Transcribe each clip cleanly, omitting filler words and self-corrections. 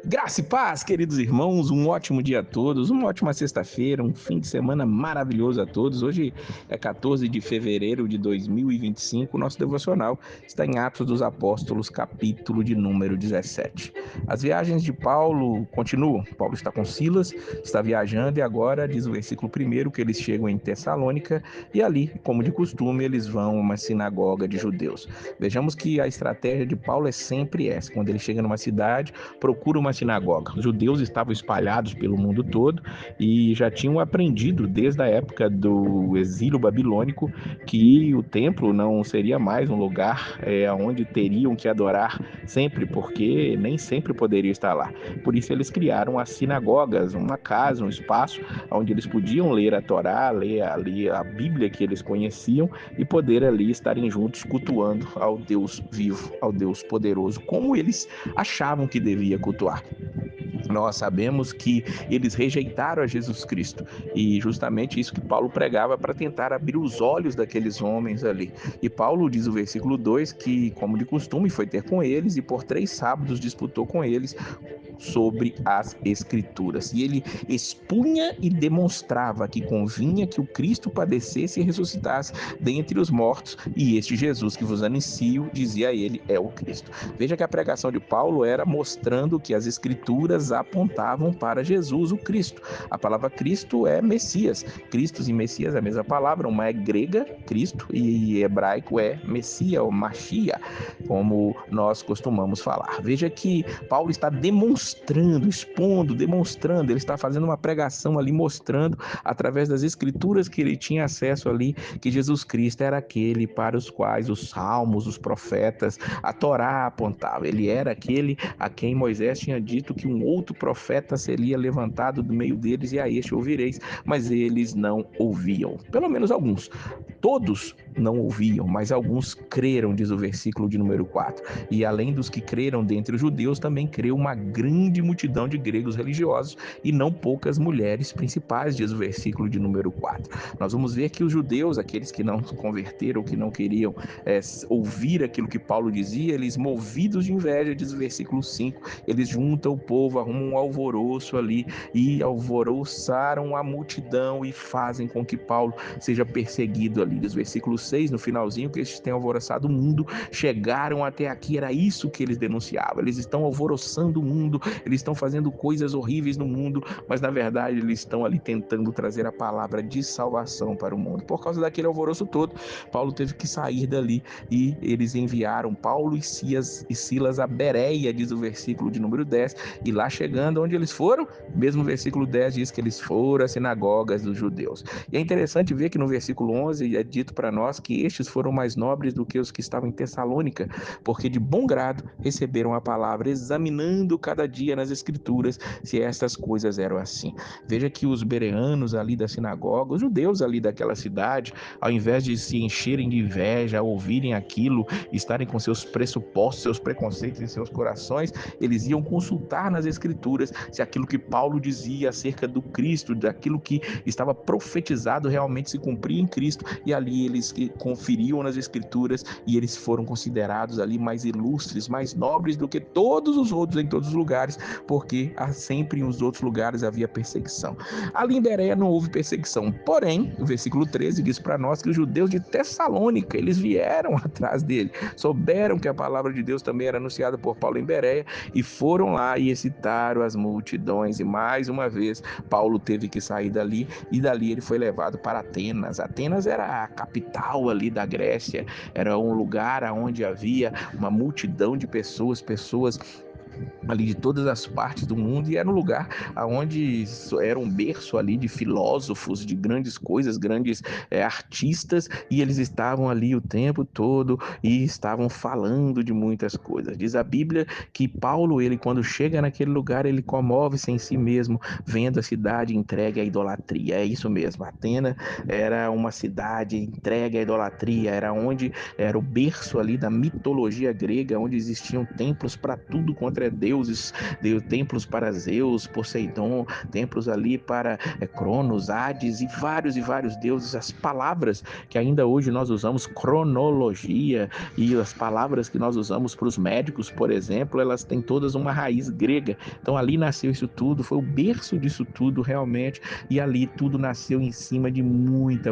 Graça e paz, queridos irmãos, um ótimo dia a todos, uma ótima sexta-feira, um fim de semana maravilhoso a todos. Hoje é 14 de fevereiro de 2025, nosso devocional está em Atos dos Apóstolos, capítulo de número 17. As viagens de Paulo continuam, Paulo está com Silas, está viajando e agora, diz o versículo 1, que eles chegam em Tessalônica e ali, como de costume, eles vão a uma sinagoga de judeus. Vejamos que a estratégia de Paulo é sempre essa, quando ele chega numa cidade, procura uma sinagoga. Os judeus estavam espalhados pelo mundo todo e já tinham aprendido desde a época do exílio babilônico que o templo não seria mais um lugar onde teriam que adorar sempre, porque nem sempre poderia estar lá. Por isso eles criaram as sinagogas, uma casa, um espaço onde eles podiam ler a Torá, ler ali a Bíblia que eles conheciam e poder ali estarem juntos cultuando ao Deus vivo, ao Deus poderoso, como eles achavam que devia cultuar. Nós sabemos que eles rejeitaram a Jesus Cristo e justamente isso que Paulo pregava para tentar abrir os olhos daqueles homens ali. E Paulo diz o versículo 2 que, como de costume, foi ter com eles e por 3 sábados disputou com eles sobre as Escrituras. E ele expunha e demonstrava que convinha que o Cristo padecesse e ressuscitasse dentre os mortos, e este Jesus que vos anuncio, dizia ele, é o Cristo. Veja que a pregação de Paulo era mostrando que as Escrituras apontavam para Jesus, o Cristo. A palavra Cristo é Messias. Cristo e Messias é a mesma palavra, uma é grega, Cristo, e hebraico é Messias, ou Machia, como nós costumamos falar. Veja que Paulo está demonstrando, expondo, demonstrando, ele está fazendo uma pregação ali, mostrando, através das escrituras que ele tinha acesso ali, que Jesus Cristo era aquele para os quais os salmos, os profetas, a Torá apontava. Ele era aquele a quem Moisés tinha dito que um outro profeta seria levantado do meio deles e a este ouvireis, mas eles não ouviam. Pelo menos alguns. Todos não ouviam, mas alguns creram, diz o versículo de número 4. E além dos que creram dentre os judeus, também creu uma grande multidão de gregos religiosos e não poucas mulheres principais, diz o versículo de número 4. Nós vamos ver que os judeus, aqueles que não se converteram, que não queriam ouvir aquilo que Paulo dizia, eles movidos de inveja, diz o versículo 5, eles juntam o povo, arrumam um alvoroço ali e alvoroçaram a multidão e fazem com que Paulo seja perseguido ali. Diz o versículo 6, no finalzinho, que estes têm alvoroçado o mundo, chegaram até aqui, era isso que eles denunciavam. Eles estão alvoroçando o mundo, eles estão fazendo coisas horríveis no mundo, mas na verdade eles estão ali tentando trazer a palavra de salvação para o mundo. Por causa daquele alvoroço todo, Paulo teve que sair dali e eles enviaram Paulo e Silas a Bereia, diz o versículo de número 10, e lá chegando onde eles foram, mesmo o versículo 10 diz que eles foram às sinagogas dos judeus. E é interessante ver que no versículo 11 é dito para nós que estes foram mais nobres do que os que estavam em Tessalônica, porque de bom grado receberam a palavra, examinando cada dia nas escrituras se estas coisas eram assim. Veja que os bereanos ali da sinagoga, os judeus ali daquela cidade, ao invés de se encherem de inveja, ouvirem aquilo, estarem com seus pressupostos, seus preconceitos em seus corações, eles iam consultar nas escrituras se aquilo que Paulo dizia acerca do Cristo, daquilo que estava profetizado realmente se cumpria em Cristo, e ali eles conferiam nas escrituras e eles foram considerados ali mais ilustres, mais nobres do que todos os outros em todos os lugares, porque sempre nos outros lugares havia perseguição. Ali em Bereia não houve perseguição, porém, o versículo 13 diz para nós que os judeus de Tessalônica, eles vieram atrás dele, souberam que a palavra de Deus também era anunciada por Paulo em Bereia e foram lá e excitaram as multidões, e mais uma vez Paulo teve que sair dali e dali ele foi levado para Atenas. Atenas era a capital ali da Grécia, era um lugar onde havia uma multidão de pessoas ali de todas as partes do mundo, e era um lugar onde era um berço ali de filósofos, de grandes coisas, grandes artistas, e eles estavam ali o tempo todo e estavam falando de muitas coisas. Diz a Bíblia que Paulo, ele quando chega naquele lugar, ele comove-se em si mesmo, vendo a cidade entregue à idolatria. É isso mesmo, Atena era uma cidade entregue à idolatria, era onde era o berço ali da mitologia grega, onde existiam templos para tudo quanto deuses, templos para Zeus, Poseidon, templos ali para Cronos, Hades e vários deuses. As palavras que ainda hoje nós usamos, cronologia, e as palavras que nós usamos para os médicos, por exemplo, elas têm todas uma raiz grega. Então ali nasceu isso tudo, foi o berço disso tudo realmente, e ali tudo nasceu em cima de muita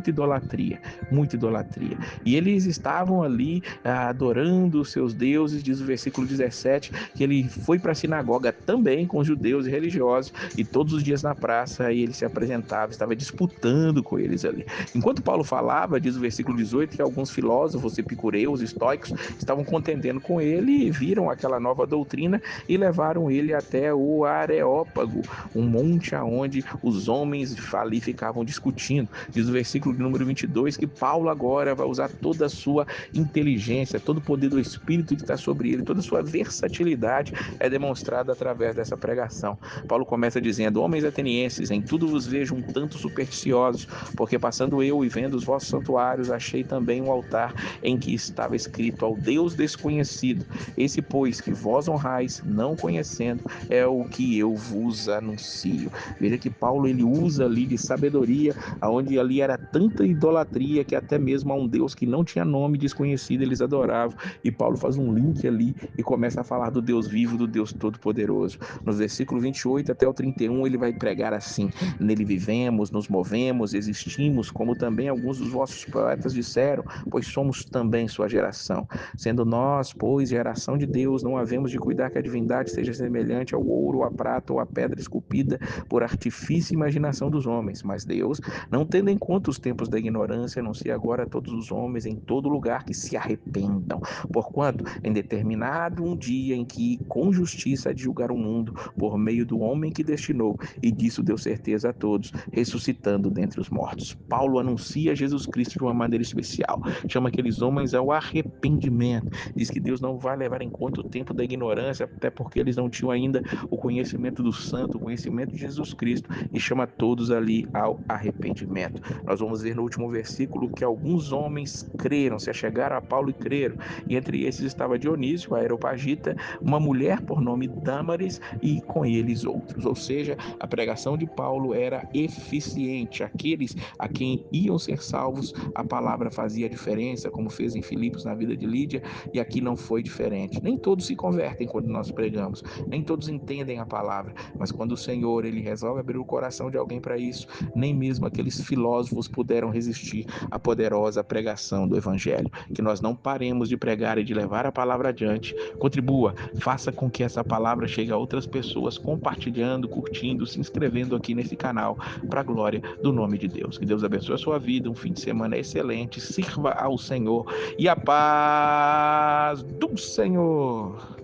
idolatria, muita idolatria. E eles estavam ali adorando os seus deuses. Diz o versículo 17 que ele foi para a sinagoga também com judeus e religiosos, e todos os dias na praça ele se apresentava, estava disputando com eles ali. Enquanto Paulo falava, diz o versículo 18, que alguns filósofos, epicureus, estoicos, estavam contendendo com ele e viram aquela nova doutrina e levaram ele até o Areópago, um monte aonde os homens ali ficavam discutindo. Diz o versículo número 22 que Paulo agora vai usar toda a sua inteligência, todo o poder do Espírito que está sobre ele, toda a sua versatilidade é demonstrada através dessa pregação. Paulo começa dizendo: homens atenienses, em tudo vos vejo um tanto supersticiosos, porque passando eu e vendo os vossos santuários, achei também um altar em que estava escrito ao Deus desconhecido. Esse, pois, que vós honrais, não conhecendo, é o que eu vos anuncio. Veja que Paulo ele usa ali de sabedoria, aonde ali era tanta idolatria que até mesmo a um Deus que não tinha nome, desconhecido, eles adoravam. E Paulo faz um link ali e começa a falar do Deus vivo, do Deus todo-poderoso. Nos versículos 28 até o 31 ele vai pregar assim: nele vivemos, nos movemos, existimos, como também alguns dos vossos poetas disseram, pois somos também sua geração. Sendo nós, pois, geração de Deus, não havemos de cuidar que a divindade seja semelhante ao ouro, ou à prata, ou à pedra esculpida por artifício e imaginação dos homens. Mas Deus, não tendo em conta os tempos da ignorância, anuncia agora a todos os homens em todo lugar que se arrependam. Porquanto, em determinado um dia em que com justiça há de julgar o mundo, por meio do homem que destinou, e disso deu certeza a todos, ressuscitando dentre os mortos. Paulo anuncia Jesus Cristo de uma maneira especial, chama aqueles homens ao arrependimento, diz que Deus não vai levar em conta o tempo da ignorância, até porque eles não tinham ainda o conhecimento do santo, o conhecimento de Jesus Cristo, e chama todos ali ao arrependimento. Nós vamos ver no último versículo que alguns homens creram, se achegaram a Paulo e creram, e entre esses estava Dionísio, a Areopagita, uma mulher por nome Dâmaris, e com eles outros. Ou seja, a pregação de Paulo era eficiente. Aqueles a quem iam ser salvos, a palavra fazia diferença, como fez em Filipos na vida de Lídia, e aqui não foi diferente. Nem todos se convertem quando nós pregamos, nem todos entendem a palavra, mas quando o Senhor ele resolve abrir o coração de alguém para isso, nem mesmo aqueles filósofos puderam resistir à poderosa pregação do Evangelho. Que nós não paremos de pregar e de levar a palavra adiante. Contribua, faça com que essa palavra chegue a outras pessoas, compartilhando, curtindo, se inscrevendo aqui nesse canal, para a glória do nome de Deus. Que Deus abençoe a sua vida, um fim de semana excelente, sirva ao Senhor e a paz do Senhor.